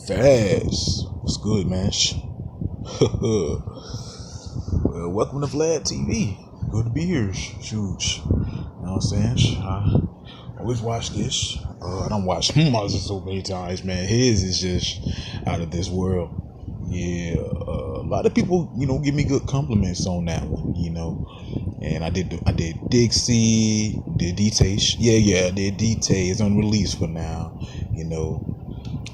Faz. What's good, man? Well, welcome to Vlad TV. Good to be here. Shoot. You know what I'm saying? I always watch this. I don't watch Moses so many times, man. His is just out of this world. Yeah, a lot of people, give me good compliments on that one, And I did Dixie, did D-Tay. Yeah, I did D-Tay. It's on release for now,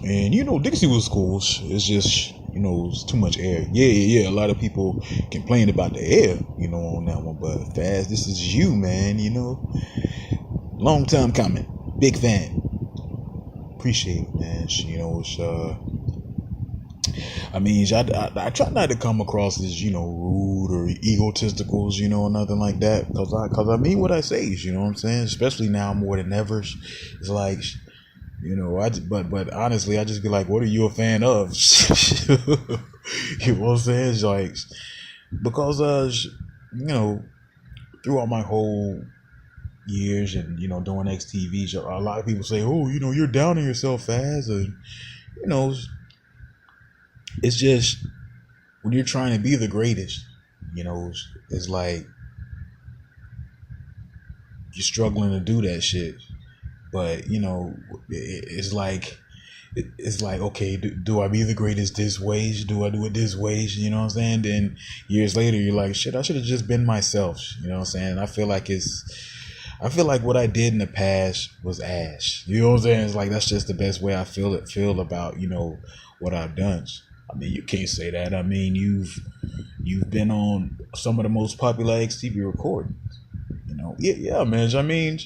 And Dixie was cool. It's just, it's too much air. Yeah. A lot of people complain about the air, on that one. But Faz, this is you, man. Long time coming. Big fan. Appreciate it, man. I try not to come across as, rude or egotistical, nothing like that. Cause I mean what I say, you know what I'm saying? Especially now more than ever. It's like, but honestly, I just be like, what are you a fan of? You know what I'm saying? It's like, because, throughout my whole years and, doing XTV, a lot of people say, oh, you're down on yourself, Faz. And, it's just when you're trying to be the greatest, it's like you're struggling to do that shit. But it's like okay, do I be the greatest this way? Do I do it this way? You know what I'm saying? Then years later, you're like, shit, I should have just been myself. You know what I'm saying? I feel like what I did in the past was ass. You know what I'm saying? It's like that's just the best way I feel about what I've done. I mean, you can't say that. I mean, you've been on some of the most popular XTV recordings. Yeah, man. I mean,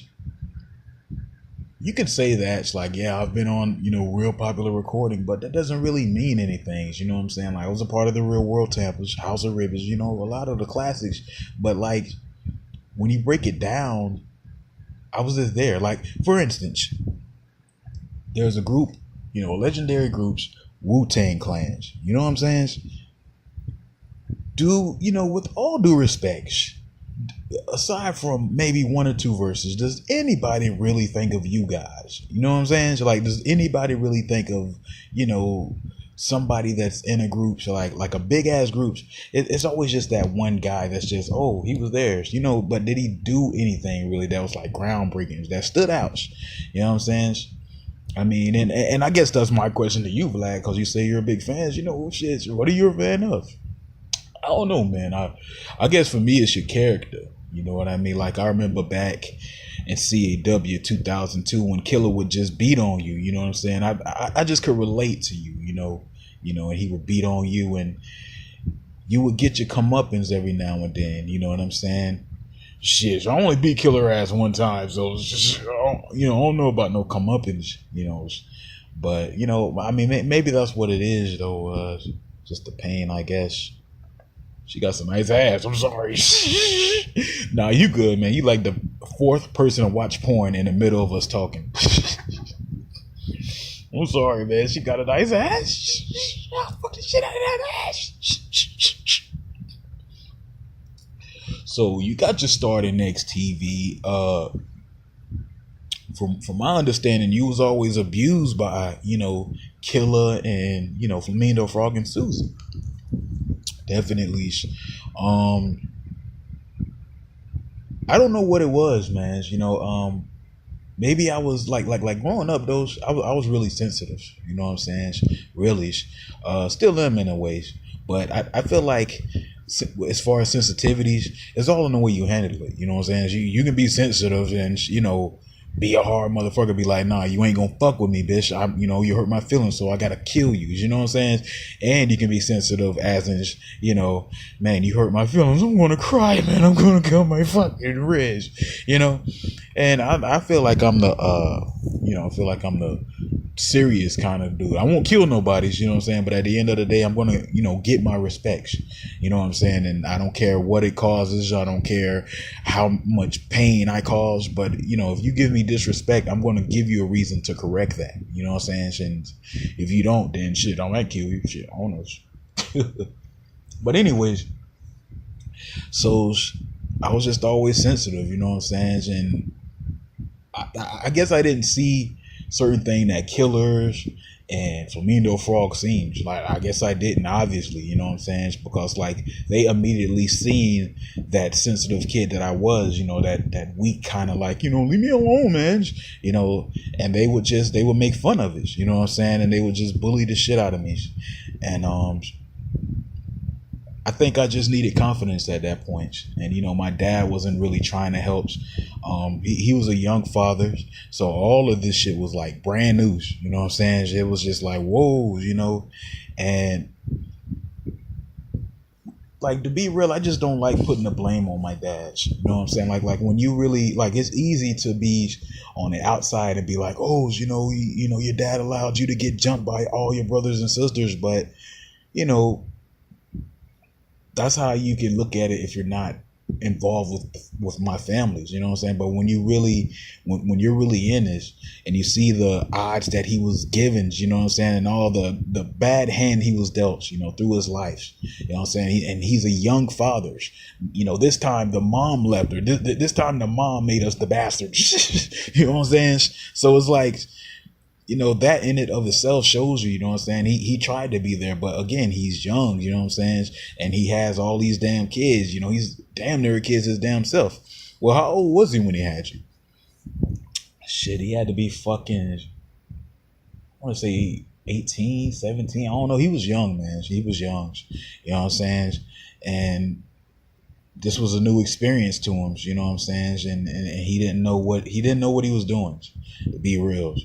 you can say that. It's like, yeah, I've been on, real popular recording, but that doesn't really mean anything. You know what I'm saying? Like, I was a part of the Real World Tampers, House of Rivers, a lot of the classics. But like, when you break it down, I was just there. Like, for instance, there's a group, legendary groups, Wu-Tang Clans. You know what I'm saying? With all due respect, aside from maybe one or two verses, does anybody really think of you guys? You know what I'm saying? So like, does anybody really think of, somebody that's in a group, so like a big ass group? It's always just that one guy that's just, oh, he was there, but did he do anything really that was like groundbreaking, that stood out? You know what I'm saying? I mean, and I guess that's my question to you, Vlad, because you say you're a big fan. Shit, what are you a fan of? I don't know, man. I guess for me, it's your character. You know what I mean? Like, I remember back in CAW 2002 when Killer would just beat on you. You know what I'm saying? I just could relate to you, and he would beat on you, and you would get your comeuppance every now and then. You know what I'm saying? Shit, I only beat Killer ass one time, so it's just, I don't know about no comeuppance, But I mean, maybe that's what it is, though. Just the pain, I guess. She got some nice ass. I'm sorry. Nah, you good, man. You like the fourth person to watch porn in the middle of us talking. I'm sorry, man. She got a nice ass. I'll fuck the shit out of that ass. So you got your start in XTV. From my understanding, you was always abused by, Killer and, Flamingo Frog and Susan. Definitely. I don't know what it was, man. Maybe I was like growing up, I was really sensitive. You know what I'm saying? Really, still am in a way. But I feel like, as far as sensitivities, it's all in the way you handle it. You know what I'm saying? You can be sensitive and be a hard motherfucker, be like, nah, you ain't gonna fuck with me, bitch. You hurt my feelings, so I gotta kill you. You know what I'm saying? And you can be sensitive as in, man, you hurt my feelings, I'm gonna cry, man. I'm gonna cut my fucking wrist. And I feel like I'm the serious kind of dude. I won't kill nobody, you know what I'm saying? But at the end of the day, I'm gonna, get my respects. You know what I'm saying? And I don't care what it causes. I don't care how much pain I cause. But, if you give me disrespect, I'm gonna give you a reason to correct that. You know what I'm saying? And if you don't, then shit, I might kill you. Shit, I don't know. But anyways, so I was just always sensitive, you know what I'm saying? And I guess I didn't see certain thing that killers and Flamingo Frog seems like, I guess I didn't, obviously, you know what I'm saying? It's because like they immediately seen that sensitive kid that I was, you know, that weak kind of like, you know, leave me alone, man, you know, and they would make fun of it, you know what I'm saying? And they would just bully the shit out of me. And I think I just needed confidence at that point. And, you know, my dad wasn't really trying to help. He was a young father. So all of this shit was like brand new. You know what I'm saying? It was just like, whoa, you know. And like, to be real, I just don't like putting the blame on my dad. You know what I'm saying? Like when you really, like, it's easy to be on the outside and be like, oh, you know, your dad allowed you to get jumped by all your brothers and sisters. But, you know, that's how you can look at it if you're not involved with my families, you know what I'm saying? But when you really, when you're really in this and you see the odds that he was given, you know what I'm saying, and all the bad hand he was dealt, you know, through his life, you know what I'm saying? And he's a young father, you know, this time the mom left her, this time the mom made us the bastards, you know what I'm saying? So it's like, you know, that in it of itself shows you, you know what I'm saying? He tried to be there, but again, he's young, you know what I'm saying? And he has all these damn kids, you know, he's damn near kids his damn self. Well, how old was he when he had you? Shit, he had to be fucking, I want to say 18, 17. I don't know. He was young, man. He was young, you know what I'm saying? And this was a new experience to him, you know what I'm saying? And he didn't know what he was doing, to be real.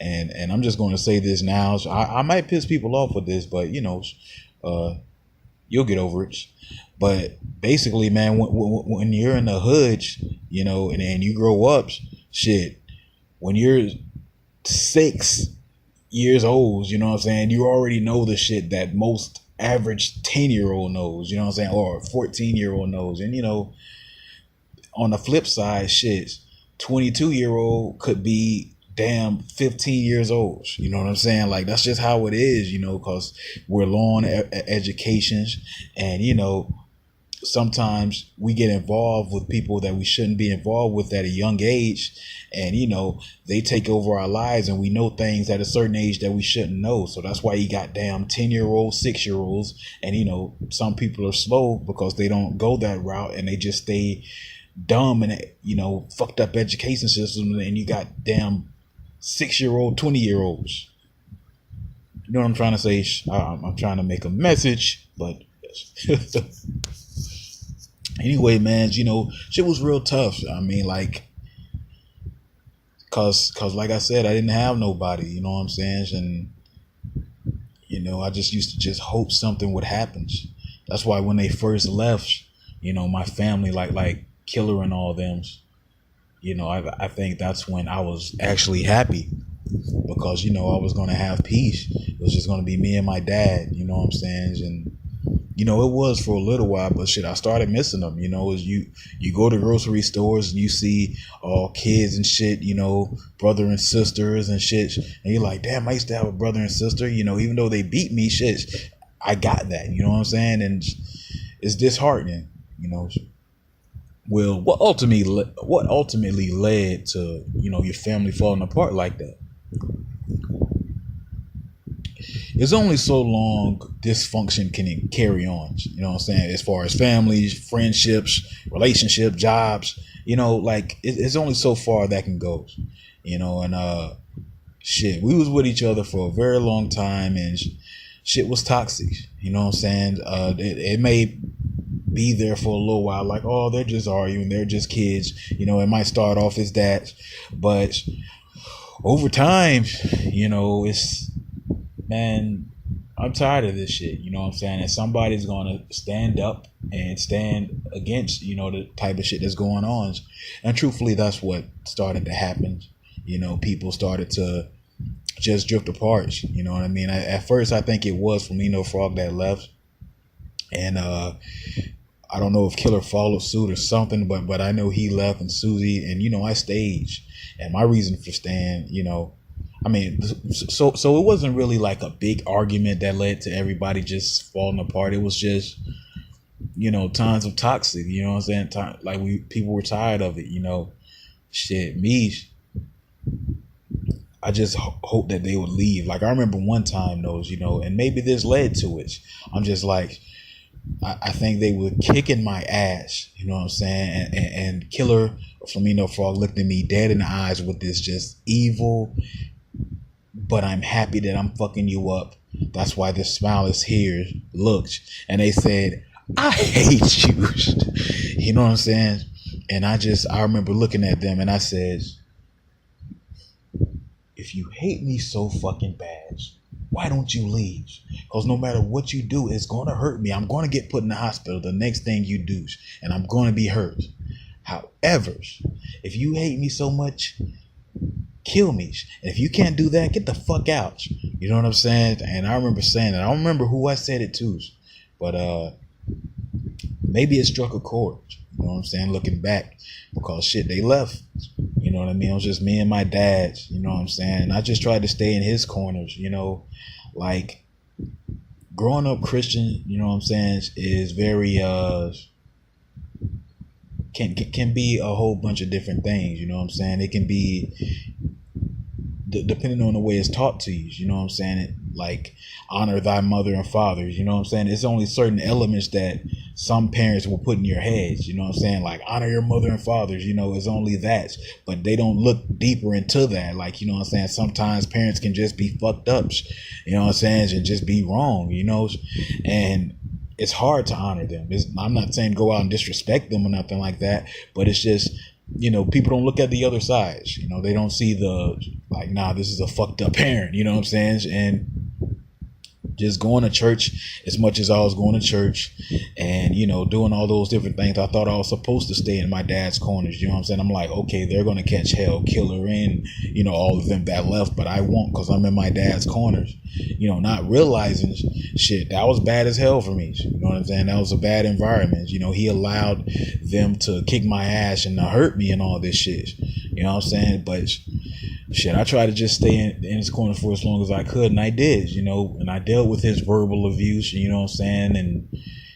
And I'm just going to say this now. So I might piss people off with this, but you know, you'll get over it. But basically, man, when you're in the hood, you know, and you grow up, shit, when you're 6 years old, you know what I'm saying, you already know the shit that most average 10-year-old knows, you know what I'm saying, or 14-year-old knows. And you know, on the flip side, shit, 22-year-old could be damn 15 years old, you know what I'm saying? Like, that's just how it is, you know, because we're low on educations, and you know, sometimes we get involved with people that we shouldn't be involved with at a young age, and you know, they take over our lives, and we know things at a certain age that we shouldn't know. So that's why you got damn 10-year-olds, 6-year-olds, and you know, some people are slow because they don't go that route, and they just stay dumb and, you know, fucked up education system. And you got damn 6-year-old, 20-year-olds. You know what I'm trying to say? I'm trying to make a message, but anyway, man, you know, shit was real tough. I mean, like, cause like I said, I didn't have nobody, you know what I'm saying? And, you know, I just used to just hope something would happen. That's why when they first left, you know, my family, like Killer and all them, you know, I think that's when I was actually happy, because, you know, I was going to have peace. It was just going to be me and my dad, you know what I'm saying? And, you know, it was for a little while, but shit, I started missing them, you know, as you go to grocery stores and you see all kids and shit, you know, brother and sisters and shit. And you're like, damn, I used to have a brother and sister, you know, even though they beat me, shit, I got that, you know what I'm saying? And it's disheartening, you know. Well, what ultimately led to, you know, your family falling apart like that? It's only so long dysfunction can carry on, you know what I'm saying, as far as families, friendships, relationship, jobs, you know, like it's only so far that can go, you know. And shit, we was with each other for a very long time, and shit was toxic, you know what I'm saying. It may be there for a little while, like, oh, they're just arguing, they're just kids, you know, it might start off as that, but over time, you know, it's, man, I'm tired of this shit, you know what I'm saying? And somebody's gonna stand up and stand against, you know, the type of shit that's going on. And truthfully, that's what started to happen. You know, people started to just drift apart, you know what I mean? At first, I think it was Flamingo Frog that left, and I don't know if Killer followed suit or something, but I know he left, and Susie, and you know, I stayed. And my reason for staying, you know, I mean, so it wasn't really like a big argument that led to everybody just falling apart. It was just, you know, tons of toxic, you know what I'm saying? Like people were tired of it, you know. Shit, me, I just hope that they would leave. Like I remember one time those, and maybe this led to it. I'm just like, I think they were kicking my ass, you know what I'm saying? And Killer Flamingo Frog looked at me dead in the eyes with this just evil, but I'm happy that I'm fucking you up. That's why this smile is here. Looked. And they said, I hate you. You know what I'm saying? And I remember looking at them and I said, if you hate me so fucking bad, why don't you leave? Because no matter what you do, it's going to hurt me. I'm going to get put in the hospital the next thing you do, and I'm going to be hurt. However, if you hate me so much, kill me. And if you can't do that, get the fuck out. You know what I'm saying? And I remember saying that. I don't remember who I said it to, but maybe it struck a chord. You know what I'm saying? Looking back, because shit, they left. You know what I mean? It was just me and my dad. You know what I'm saying? And I just tried to stay in his corners. Like growing up Christian. You know what I'm saying? Is very can be a whole bunch of different things. You know what I'm saying? It can be depending on the way it's taught to you. You know what I'm saying? Like honor thy mother and father. You know what I'm saying? It's only certain elements that some parents will put in your heads. You know what I'm saying? Like honor your mother and fathers. It's only that, but they don't look deeper into that. Like, you know what I'm saying? Sometimes parents can just be fucked up. You know what I'm saying? And just be wrong. And it's hard to honor them. I'm not saying go out and disrespect them or nothing like that, but it's just, people don't look at the other sides. They don't see nah, this is a fucked up parent. You know what I'm saying? And just going to church as much as I was going to church and, doing all those different things. I thought I was supposed to stay in my dad's corners. You know what I'm saying? I'm like, okay, they're going to catch hell, Killer and, all of them that left, but I won't because I'm in my dad's corners, not realizing shit. That was bad as hell for me. You know what I'm saying? That was a bad environment. He allowed them to kick my ass and to hurt me and all this shit. You know what I'm saying? But shit, I tried to just stay in his corner for as long as I could, and I did, and I dealt with his verbal abuse, you know what I'm saying, and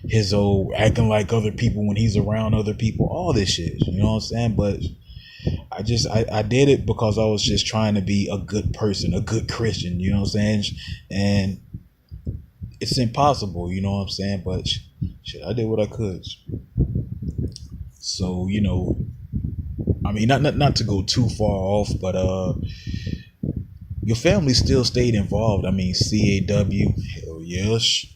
his old acting like other people when he's around other people, all this shit, you know what I'm saying, but I did it because I was just trying to be a good person, a good Christian, you know what I'm saying, and it's impossible, you know what I'm saying, but shit, I did what I could. So, I mean, not to go too far off, but your family still stayed involved. I mean, CAW, hell yes.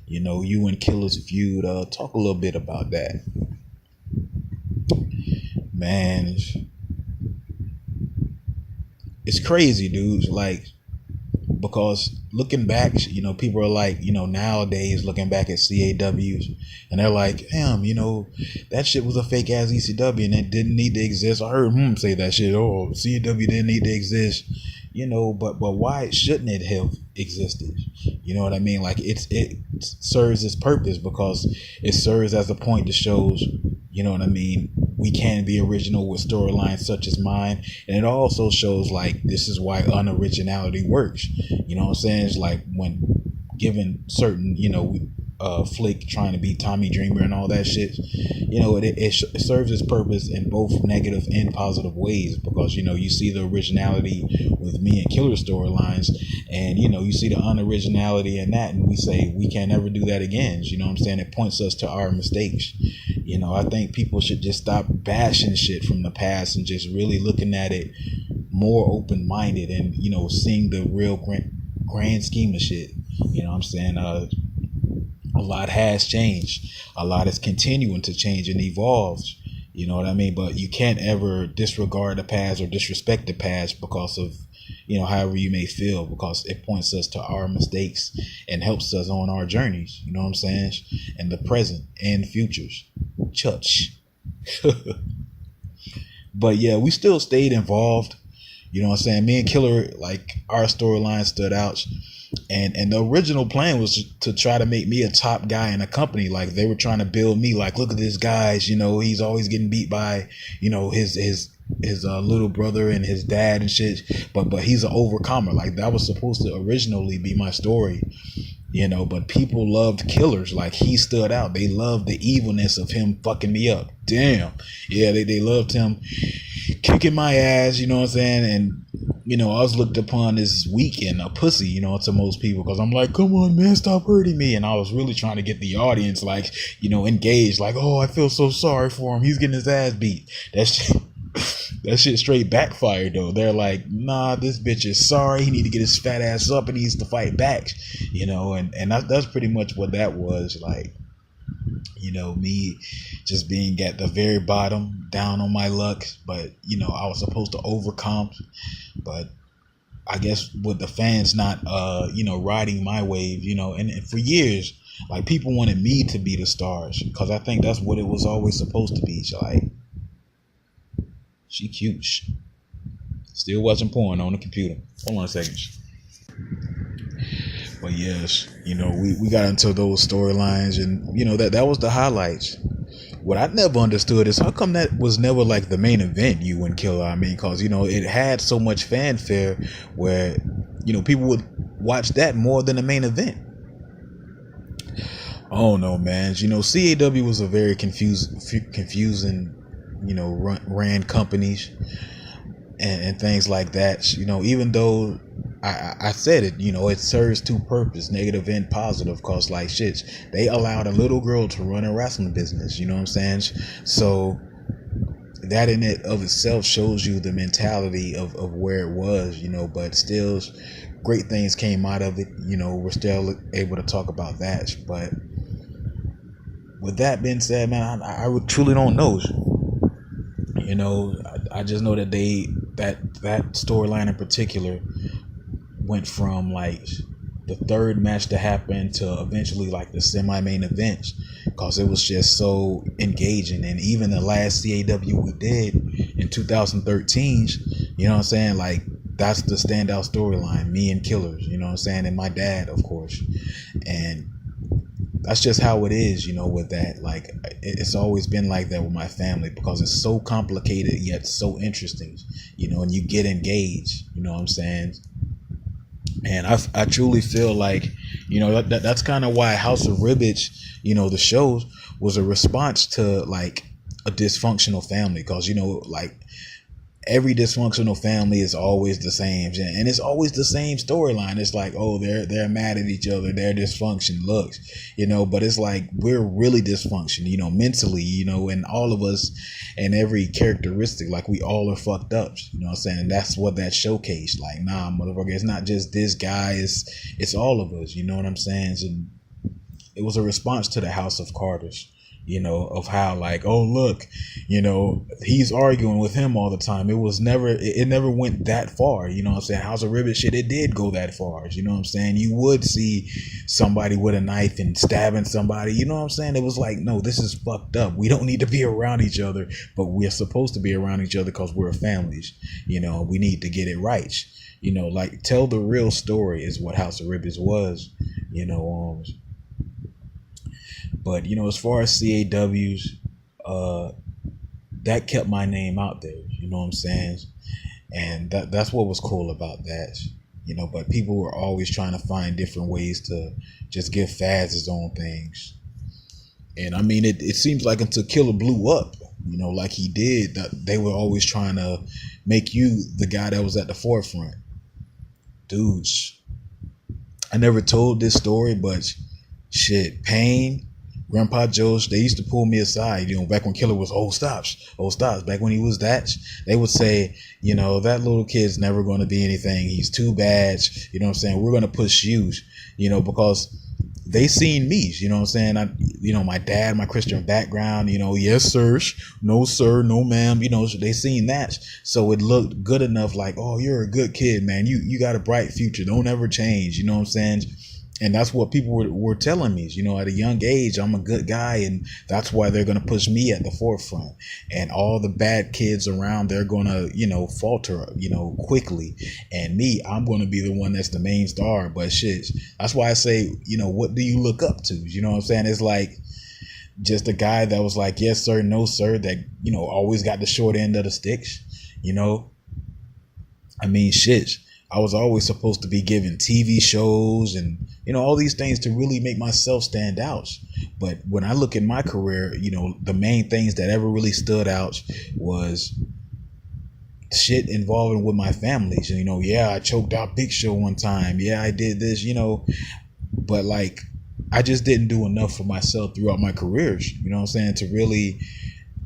You and Killer's feud. Talk a little bit about that, man. It's crazy, dudes. Like, because looking back, people are like, nowadays looking back at CAWs, and they're like, damn, that shit was a fake ass ECW and it didn't need to exist. I heard him say that shit. Oh, CAW didn't need to exist, but why shouldn't it have existed? You know what I mean? Like it serves its purpose because it serves as a point that shows, you know what I mean, we can be original with storylines such as mine, and it also shows like this is why unoriginality works. You know what I'm saying? It's like when given certain, Flick trying to be Tommy Dreamer and all that shit, it serves its purpose in both negative and positive ways because, you see the originality with me and Killer storylines and, you see the unoriginality in that and we say we can't ever do that again. You know what I'm saying? It points us to our mistakes. I think people should just stop bashing shit from the past and just really looking at it more open-minded and, seeing the real grand scheme of shit. You know what I'm saying? A lot has changed. A lot is continuing to change and evolve. You know what I mean? But you can't ever disregard the past or disrespect the past because of, however you may feel, because it points us to our mistakes and helps us on our journeys. You know what I'm saying? And the present and futures. Church. But yeah, we still stayed involved. You know what I'm saying? Me and Killer, like, our storyline stood out. And the original plan was to try to make me a top guy in a company. Like they were trying to build me like, look at this guy's, he's always getting beat by, his little brother and his dad and shit. But he's an overcomer. Like that was supposed to originally be my story, but people loved Killers. Like he stood out. They loved the evilness of him fucking me up. Damn. Yeah, they loved him. kicking my ass, you know what I'm saying? And, I was looked upon as weak and a pussy, to most people, because I'm like, come on, man, stop hurting me. And I was really trying to get the audience, like, engaged, like, oh, I feel so sorry for him. He's getting his ass beat. That shit straight backfired, though. They're like, nah, this bitch is sorry. He need to get his fat ass up and he needs to fight back, and that's pretty much what that was like. Me just being at the very bottom, down on my luck, but I was supposed to overcome, but I guess with the fans not riding my wave, and for years, like, people wanted me to be the stars, because I think that's what it was always supposed to be. So, like, she cute, still watching porn on the computer. Hold on a second. But yes, we got into those storylines, and that was the highlights. What I never understood is how come that was never like the main event, you and Killer. I mean, because it had so much fanfare where people would watch that more than the main event. Oh no, man. CAW was a very confusing, ran companies and things like that. Even though I said it, it serves two purposes, negative and positive, cause like shit, they allowed a little girl to run a wrestling business, you know what I'm saying? So that in it of itself shows you the mentality of where it was, but still great things came out of it. We're still able to talk about that. But with that being said, man, I truly don't know. I just know that that storyline in particular went from like the third match to happen to eventually like the semi-main event, because it was just so engaging. And even the last CAW we did in 2013, you know what I'm saying, like, that's the standout storyline, me and Killers, you know what I'm saying, and my dad, of course. And that's just how it is, with that. Like, it's always been like that with my family, because it's so complicated yet so interesting, and you get engaged, you know what I'm saying. And I truly feel like, that's kind of why House of Ribbage, the shows, was a response to like a dysfunctional family, because like, every dysfunctional family is always the same, and it's always the same storyline. It's like, oh, they're mad at each other, their dysfunction looks, but it's like, we're really dysfunction, mentally, and all of us, and every characteristic, like, we all are fucked up, you know what I'm saying? And that's what that showcased. Like, nah, motherfucker, it's not just this guy, it's all of us, you know what I'm saying? And it was a response to the House of Carters, of how, like, oh, look, he's arguing with him all the time. It never went that far, you know what I'm saying? House of Ribbit shit, it did go that far, you know what I'm saying? You would see somebody with a knife and stabbing somebody, you know what I'm saying? It was like, no, this is fucked up. We don't need to be around each other, but we're supposed to be around each other because we're families, we need to get it right. Like, tell the real story is what House of Ribbits was, But, as far as CAWs, that kept my name out there, you know what I'm saying? And that's what was cool about that, but people were always trying to find different ways to just give Faz his own things. And I mean, it seems like until Killer blew up, like he did, that they were always trying to make you the guy that was at the forefront. Dudes, I never told this story, but shit, Pain, Grandpa Joe's, they used to pull me aside, back when Killer was old stops. Back when he was that, they would say, that little kid's never going to be anything. He's too bad. You know what I'm saying? We're going to push you, because they seen me, you know what I'm saying? My dad, my Christian background, yes, sir, no, sir, no, ma'am, they seen that. So it looked good enough, like, oh, you're a good kid, man. You got a bright future. Don't ever change. You know what I'm saying? And that's what people were telling me, at a young age, I'm a good guy, and that's why they're going to push me at the forefront. And all the bad kids around, they're going to, falter, quickly. And me, I'm going to be the one that's the main star. But shit, that's why I say, what do you look up to? You know what I'm saying? It's like just a guy that was like, yes, sir, no, sir, that, always got the short end of the sticks, I mean, shit. I was always supposed to be given TV shows and, all these things to really make myself stand out. But when I look at my career, the main things that ever really stood out was shit involving with my families. You know, yeah, I choked out Big Show one time. Yeah, I did this, you know, but like, I just didn't do enough for myself throughout my careers, you know what I'm saying, to really,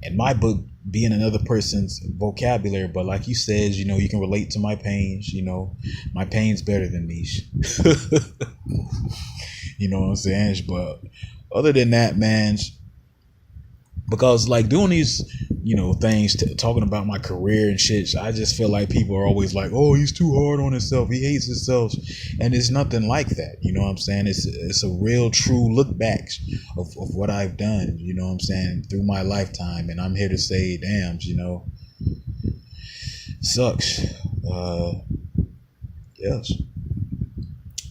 in my book, be in another person's vocabulary. But like you said, you know, you can relate to my pains, you know, my pain's better than me. You know what I'm saying? But other than that, man, because like doing these, you know, things, talking about my career and shit, I just feel like people are always like, oh, he's too hard on himself, he hates himself, and it's nothing like that. You know what I'm saying? It's a real true look back of what I've done, you know what I'm saying, through my lifetime. And I'm here to say, damn, you know, sucks. Yes.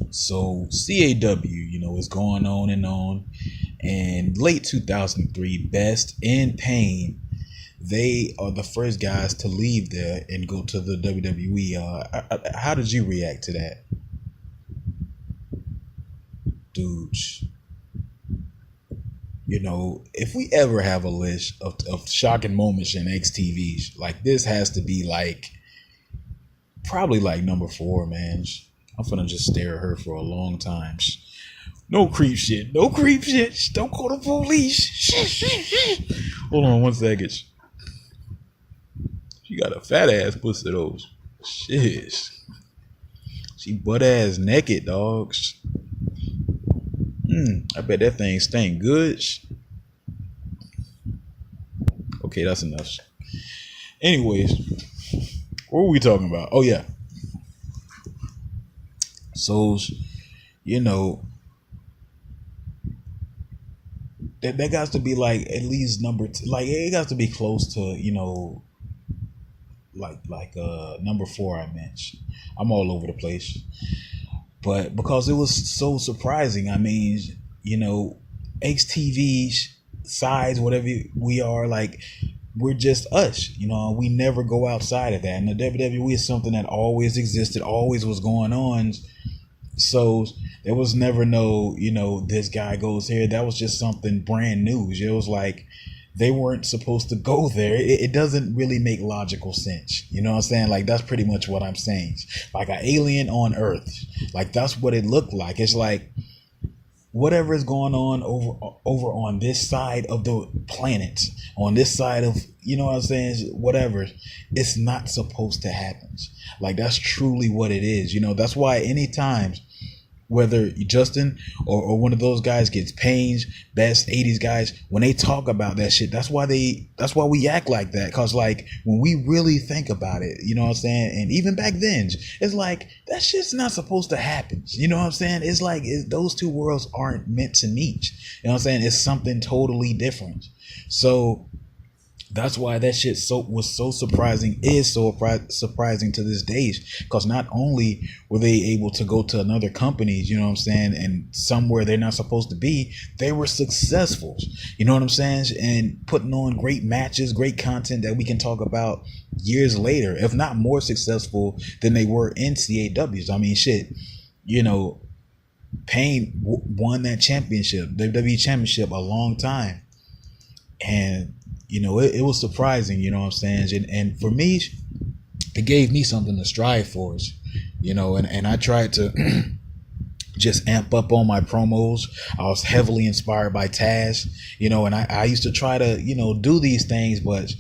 So CAW, you know, is going on and on. And late 2003, Best and Pain, they are the first guys to leave there and go to the WWE. How did you react to that? Dudes, you know, if we ever have a list of shocking moments in XTVs, like this has to be like, probably like number 4, man. I'm finna just stare at her for a long time. No creep shit. No creep shit. Don't call the police. Hold on one second. She got a fat ass pussy though. Shit. She butt ass naked, dogs. I bet that thing stank good. Okay, that's enough. Anyways, what were we talking about? Oh yeah. So, you know, that got to be like at least number like it got to be close to, you know, like number 4 I mentioned. I'm all over the place, but because it was so surprising. I mean, you know, XTV's size, whatever we are, like, we're just us, you know, we never go outside of that. And the WWE is something that always existed, always was going on. So there was never no, you know, this guy goes here. That was just something brand new. It was like they weren't supposed to go there. It doesn't really make logical sense. You know what I'm saying? Like, that's pretty much what I'm saying. Like an alien on Earth. Like, that's what it looked like. It's like whatever is going on over on this side of the planet, on this side of, you know what I'm saying, whatever, it's not supposed to happen. Like, that's truly what it is. You know, that's why anytime, whether Justin or one of those guys gets pains, Best 80s guys, when they talk about that shit, that's why we act like that. Cause like when we really think about it, you know what I'm saying? And even back then, it's like that shit's not supposed to happen. You know what I'm saying? It's like those two worlds aren't meant to meet. You know what I'm saying? It's something totally different. So that's why that shit was so surprising, is so surprising to this day, because not only were they able to go to another companies, you know what I'm saying, and somewhere they're not supposed to be, they were successful, you know what I'm saying, and putting on great matches, great content that we can talk about years later, if not more successful than they were in CAWs. I mean, shit, you know, Pain won that championship, WWE championship, a long time. And you know, it was surprising, you know what I'm saying? And for me, it gave me something to strive for, you know, and I tried to just amp up on my promos. I was heavily inspired by Taz, you know, and I used to try to, you know, do these things, but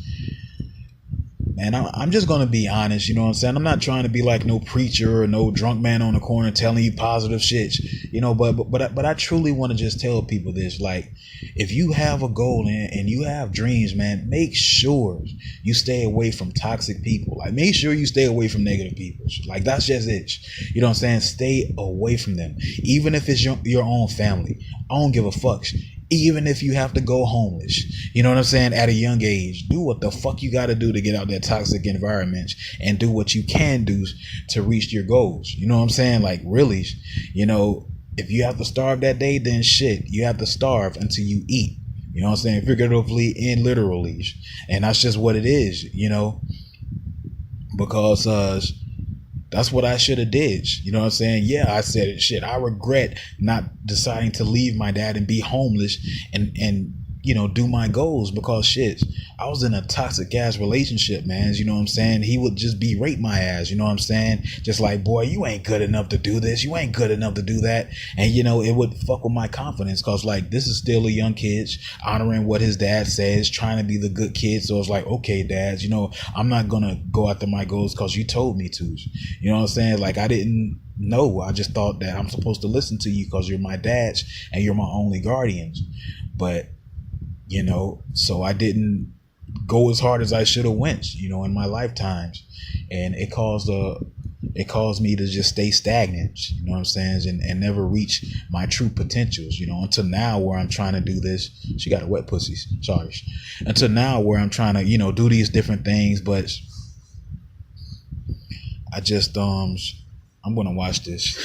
man, I'm just going to be honest, you know what I'm saying? I'm not trying to be like no preacher or no drunk man on the corner telling you positive shit, you know, but I truly want to just tell people this, like, if you have a goal and you have dreams, man, make sure you stay away from toxic people. Like, make sure you stay away from negative people. Like, that's just it. You know what I'm saying? Stay away from them. Even if it's your own family. I don't give a fuck. Even if you have to go homeless, you know what I'm saying, at a young age, do what the fuck you got to do to get out that toxic environment and do what you can do to reach your goals. You know what I'm saying? Like, really, you know, if you have to starve that day, then shit, you have to starve until you eat. You know what I'm saying? Figuratively and literally. And that's just what it is, you know, because that's what I should have did. You know what I'm saying? Yeah, I said it. Shit, I regret not deciding to leave my dad and be homeless and do my goals, because shit, I was in a toxic ass relationship, man. You know what I'm saying? He would just berate my ass, you know what I'm saying? Just like, boy, you ain't good enough to do this. You ain't good enough to do that. And, it would fuck with my confidence, because, like, this is still a young kid honoring what his dad says, trying to be the good kid. So it's like, okay, dads, I'm not going to go after my goals because you told me to. You know what I'm saying? Like, I didn't know. I just thought that I'm supposed to listen to you because you're my dads and you're my only guardians. But so I didn't go as hard as I should have went, in my lifetimes. And it caused me to just stay stagnant, you know what I'm saying? And never reach my true potentials, until now where I'm trying to do this. She got a wet pussy. Sorry. Until now where I'm trying to, do these different things. But I just, I'm going to watch this.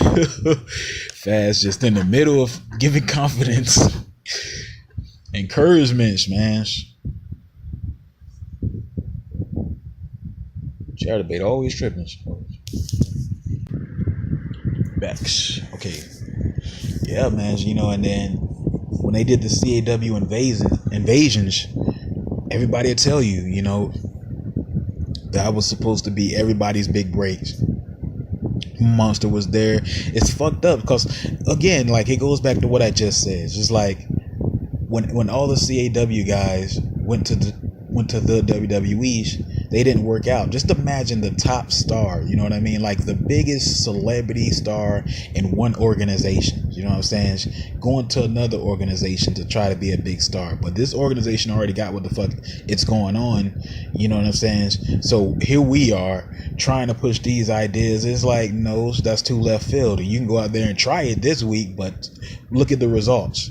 Faz just in the middle of giving confidence. Encouragements, man. Charity bait always tripping. Backs. Okay. Yeah, man. And then when they did the CAW invasions, everybody will tell you, that was supposed to be everybody's big breaks. Monster was there. It's fucked up because, again, like, it goes back to what I just said. It's just like, when all the CAW guys went to the WWE, they didn't work out. Just imagine the top star, you know what I mean? Like the biggest celebrity star in one organization, you know what I'm saying? Going to another organization to try to be a big star. But this organization already got what the fuck it's going on, you know what I'm saying? So here we are trying to push these ideas. It's like, no, that's too left field. You can go out there and try it this week, but look at the results.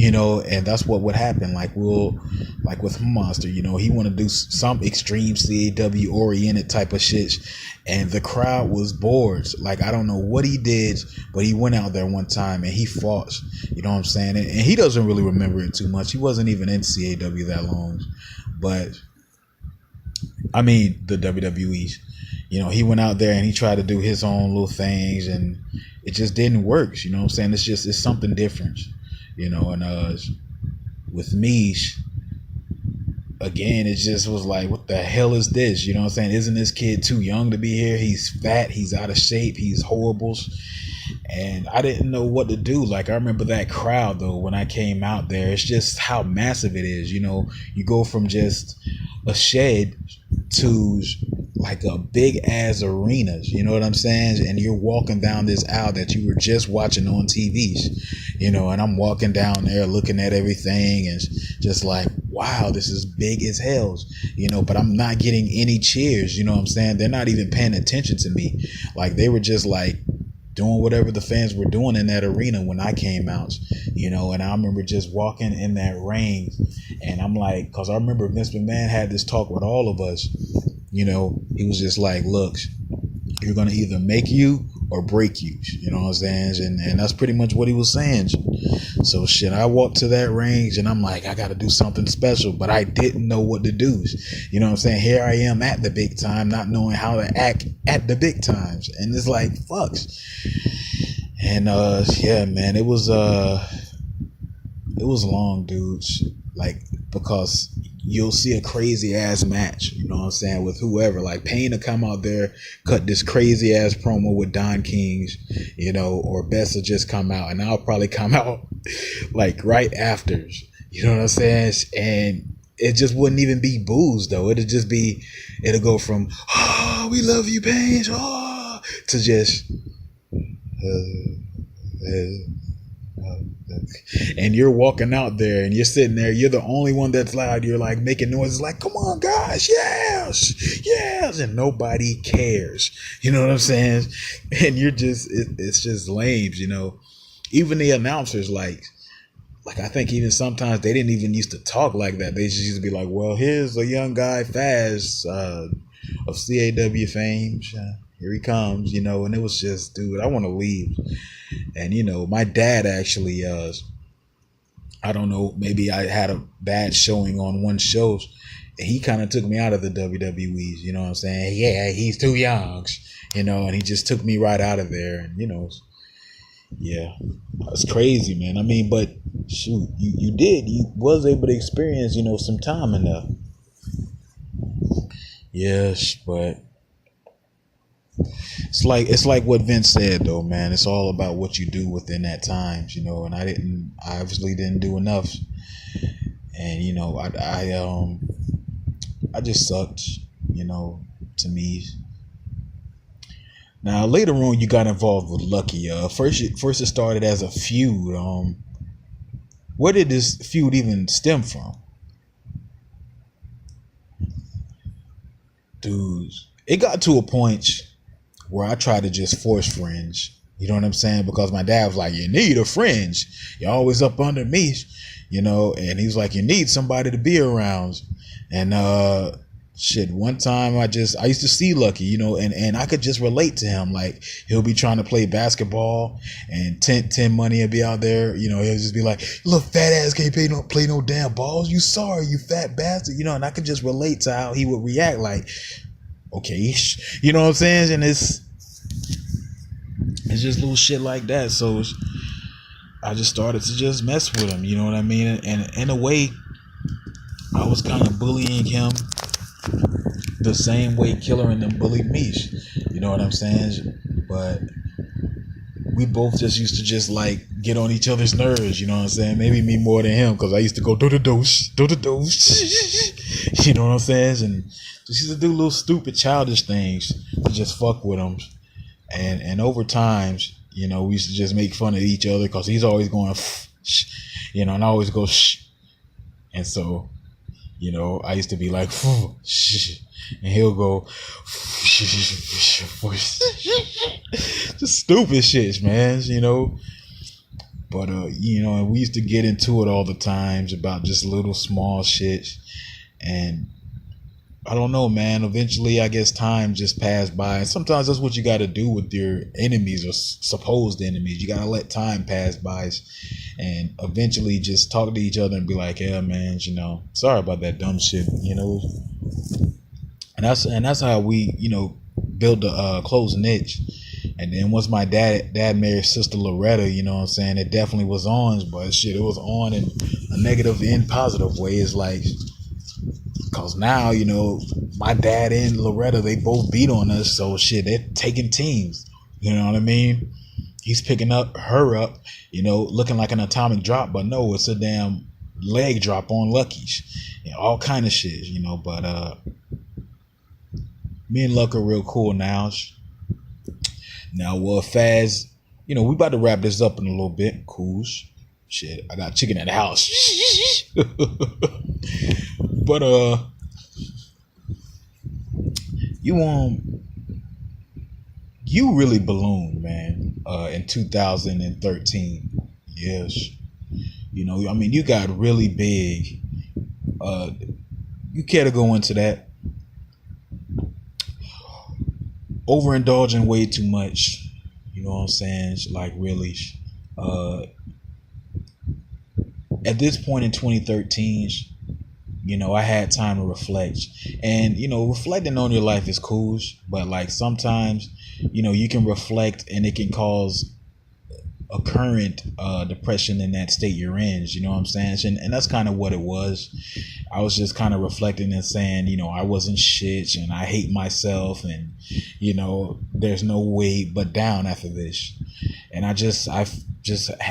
And that's what would happen. Like with Monster, he want to do some extreme CAW oriented type of shit, and the crowd was bored. Like, I don't know what he did, but he went out there one time and he fought. You know what I'm saying? And he doesn't really remember it too much. He wasn't even in CAW that long, but I mean the WWE's. He went out there and he tried to do his own little things, and it just didn't work. You know what I'm saying? It's something different. And with me, again, it just was like, what the hell is this? You know what I'm saying? Isn't this kid too young to be here? He's fat, he's out of shape, he's horrible. And I didn't know what to do. Like, I remember that crowd, though, when I came out there. It's just how massive it is. You go from just a shed to like a big ass arena, you know what I'm saying? And you're walking down this aisle that you were just watching on TVs, and I'm walking down there looking at everything and just like, wow, this is big as hell, but I'm not getting any cheers, you know what I'm saying? They're not even paying attention to me. Like, they were just like doing whatever the fans were doing in that arena when I came out, and I remember just walking in that ring, and I'm like, because I remember Vince McMahon had this talk with all of us. He was just like, look, you're going to either make you or break you, you know what I'm saying? And that's pretty much what he was saying. So shit, I walked to that range and I'm like, I got to do something special, but I didn't know what to do. You know what I'm saying? Here I am at the big time, not knowing how to act at the big times. And it's like, fucks. And yeah, man, it was long, dudes. Like, because you'll see a crazy ass match, you know what I'm saying, with whoever. Like, Payne to come out there, cut this crazy ass promo with Don Kings, or Best will just come out, and I'll probably come out like right after, you know what I'm saying? And it just wouldn't even be booze, though. It'll go from, oh, we love you, Payne, oh, to just and you're walking out there and you're sitting there, you're the only one that's loud, you're like making noises like, come on guys, yes, and nobody cares, you know what I'm saying? And you're just, it's just lame, even the announcers, like I think even sometimes they didn't even used to talk like that. They just used to be like, well, here's a young guy, Faz, of CAW fame, here he comes, and it was just, dude, I want to leave. And my dad actually, I don't know, maybe I had a bad showing on one show, and he kind of took me out of the WWEs, you know what I'm saying? Yeah, he's too young, and he just took me right out of there. And Yeah, that's crazy, man. I mean, but shoot, you was able to experience, some time in there. Yes, but it's like what Vince said though, man. It's all about what you do within that time. And I obviously didn't do enough, and I just sucked, you know, to me. Now later on, you got involved with Lucky. First it started as a feud. Where did this feud even stem from, dude? It got to a point where I tried to just force fringe. You know what I'm saying? Because my dad was like, "You need a fringe. You're always up under me," and he was like, "You need somebody to be around." And shit, one time I used to see Lucky, and I could just relate to him. Like, he'll be trying to play basketball and 10 money will be out there, he'll just be like, "You little fat ass can't play no damn balls. You sorry, you fat bastard," and I could just relate to how he would react. Like, okay, you know what I'm saying? And it's just little shit like that. So I just started to just mess with him, you know what I mean? And in a way, I was kind of bullying him the same way Killer and them bullied me. You know what I'm saying? But we both just used to just like get on each other's nerves. You know what I'm saying? Maybe me more than him, because I used to go do the dose. You know what I'm saying? And just used to do little stupid childish things to just fuck with him. And over time, we used to just make fun of each other because he's always going, and I always go, shh. And so, I used to be like, shh. And he'll go, just stupid shit, man, But, and we used to get into it all the times about just little small shit. And I don't know, man. Eventually, I guess time just passed by. And sometimes that's what you got to do with your enemies or supposed enemies. You got to let time pass by and eventually just talk to each other and be like, "Yeah, man, sorry about that dumb shit," And that's how we, build a close niche. And then once my dad married Sister Loretta, you know what I'm saying, it definitely was on, but shit, it was on in a negative and positive way. It's like, because now, my dad and Loretta, they both beat on us. So shit, they're taking teams. You know what I mean? He's picking her up, looking like an atomic drop. But no, it's a damn leg drop on Lucky's. All kind of shit, But me and Luck are real cool now. Now, Faz, we about to wrap this up in a little bit. Cool. Shit, I got chicken in the house. But you really ballooned, man, in 2013. Yes. You got really big. You care to go into that? Overindulging way too much. You know what I'm saying? Like, really. At this point in 2013, I had time to reflect. And, reflecting on your life is cool, but like sometimes, you can reflect and it can cause a current depression in that state you're in. You know what I'm saying? And that's kind of what it was. I was just kind of reflecting and saying, I wasn't shit and I hate myself and, there's no way but down after this. And I just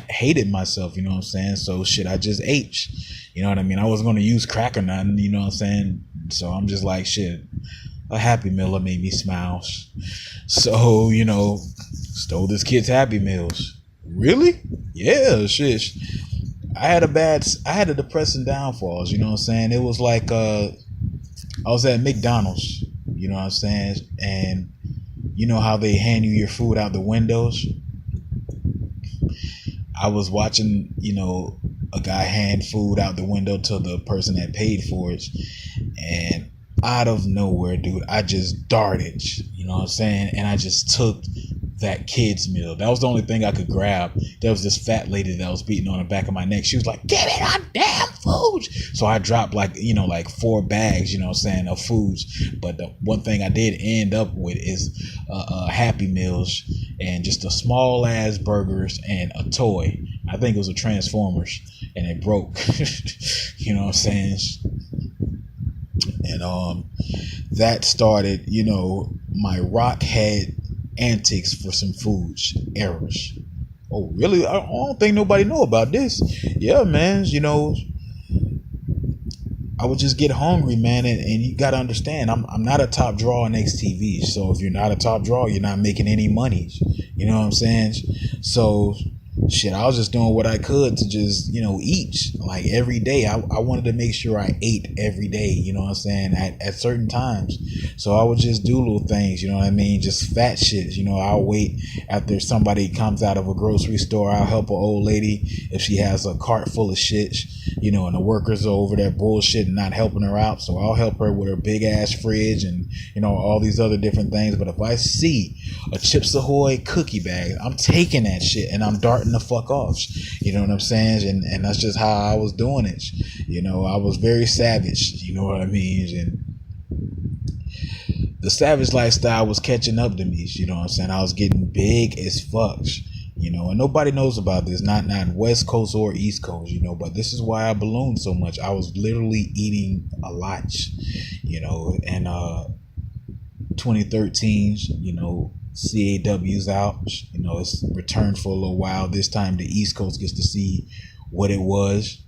hated myself, you know what I'm saying? So shit, I just ate. You know what I mean? I wasn't going to use crack or nothing, you know what I'm saying? So I'm just like, shit, a Happy Meal made me smile. So, stole this kid's Happy Meals. Really? Yeah, shit. I had a depressing downfalls, you know what I'm saying? It was like, I was at McDonald's, you know what I'm saying? And you know how they hand you your food out the windows? I was watching, a guy hand food out the window to the person that paid for it. And out of nowhere, dude, I just darted, you know what I'm saying? And I just took that kids meal. That was the only thing I could grab. There was this fat lady that was beating on the back of my neck. She was like, "Give me that damn food." So I dropped like 4 bags, you know what I'm saying, of foods. But the one thing I did end up with is Happy Meals and just a small ass burgers and a toy. I think it was a Transformers, and it broke. You know what I'm saying? And that started, my rock had antics for some foods errors. Oh, really? I don't think nobody know about this. Yeah, man. I would just get hungry, man, and you got to understand, I'm not a top draw on XTV. So if you're not a top draw, you're not making any money. You know what I'm saying? So shit, I was just doing what I could to just, eat like every day. I wanted to make sure I ate every day, you know what I'm saying, at certain times. So I would just do little things, you know what I mean? Just fat shit. I'll wait after somebody comes out of a grocery store. I'll help an old lady if she has a cart full of shit, and the workers are over there bullshit and not helping her out. So I'll help her with her big ass fridge and, all these other different things. But if I see a Chips Ahoy cookie bag, I'm taking that shit and I'm darting the fuck off. You know what I'm saying? And that's just how I was doing it. I was very savage. You know what I mean? And the savage lifestyle was catching up to me. You know what I'm saying? I was getting big as fuck. And nobody knows about this, not West Coast or East Coast, but this is why I ballooned so much. I was literally eating a lot, and 2013, CAW's out, it's returned for a little while. This time the East Coast gets to see what it was.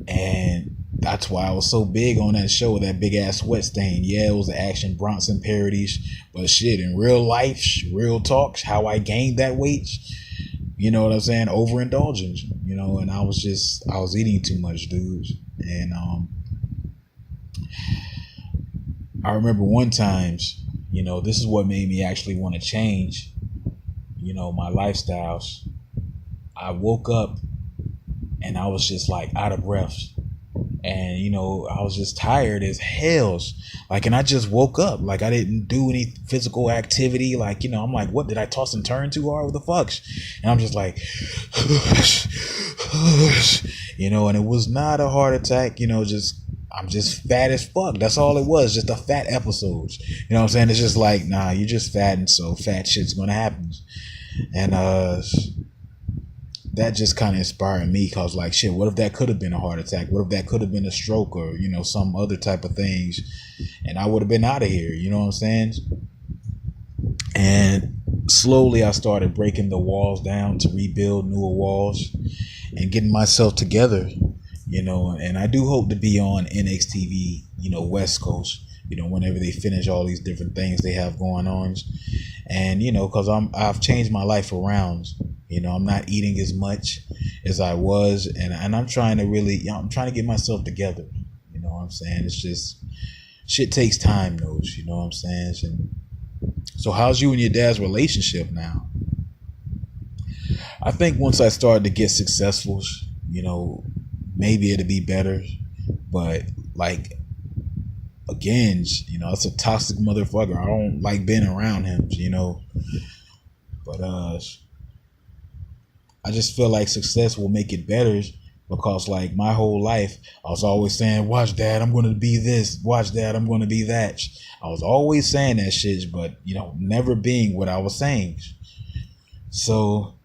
And that's why I was so big on that show, that big ass Sweat Stain. Yeah, it was the Action Bronson parodies, but shit, in real life, real talks, how I gained that weight, you know what I'm saying? Overindulgence, and I was eating too much, dude. And I remember one times, this is what made me actually want to change, my lifestyles. I woke up and I was just like out of breath. And, I was just tired as hells. And I just woke up. I didn't do any physical activity. I'm like, what, did I toss and turn too hard? What the fuck? And I'm just like, and it was not a heart attack, I'm just fat as fuck. That's all it was. Just a fat episode. You know what I'm saying? It's just like, nah, you're just fat. And so fat shit's going to happen. And, that just kind of inspired me, because shit, what if that could have been a heart attack? What if that could have been a stroke or, some other type of things, and I would have been out of here, you know what I'm saying? And slowly I started breaking the walls down to rebuild newer walls and getting myself together, and I do hope to be on NXTV, West Coast, whenever they finish all these different things they have going on. And, because I've changed my life around. I'm not eating as much as I was, and I'm trying to really, I'm trying to get myself together. You know what I'm saying? It's just, shit takes time, though. You know what I'm saying? So how's you and your dad's relationship now? I think once I started to get successful, maybe it'll be better. But again, it's a toxic motherfucker. I don't like being around him, But I just feel like success will make it better, because my whole life I was always saying, watch dad, I'm going to be this, watch dad, I'm going to be that. I was always saying that shit, but never being what I was saying. So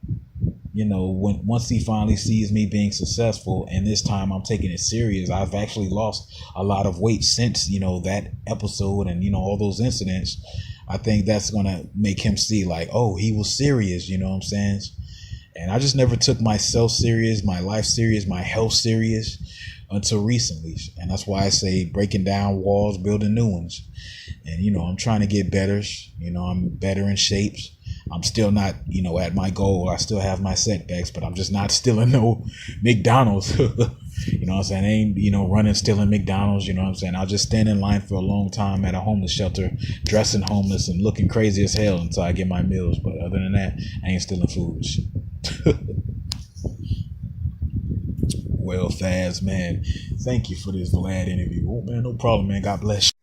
once he finally sees me being successful, and this time I'm taking it serious, I've actually lost a lot of weight since that episode and all those incidents. I think that's gonna make him see oh, he was serious, you know what I'm saying? And I just never took myself serious, my life serious, my health serious until recently. And that's why I say breaking down walls, building new ones. And, I'm trying to get better. I'm better in shapes. I'm still not, at my goal. I still have my setbacks, but I'm just not still in no McDonald's. You know what I'm saying? I ain't, running still in McDonald's. You know what I'm saying? I'll just stand in line for a long time at a homeless shelter, dressing homeless and looking crazy as hell until I get my meals. But other than that, I ain't stealing food. Well, Faz, man, thank you for this Vlad interview. Oh, man, no problem, man. God bless you.